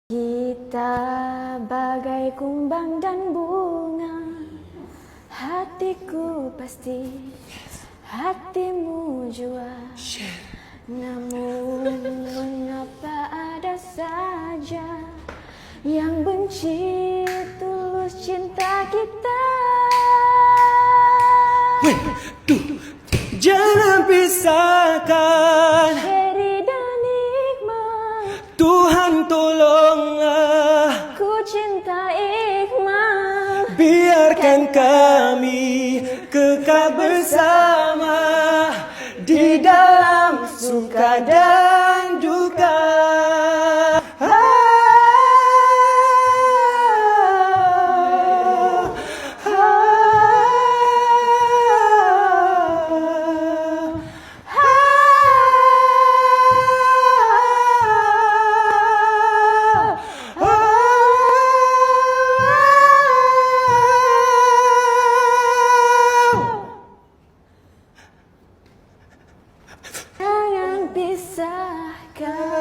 Kita bagai kumbang dan bunga, hatiku pasti, hatimu jua. Namun mengapa ada saja yang benci tulus cinta kita? Jangan pisahkan, Heri dan Iqmah, Tuhan tolonglah. ku cinta Iqmah. Biarkan kami kekal bersama di dalam suka dan duka. Jangan pisahkan.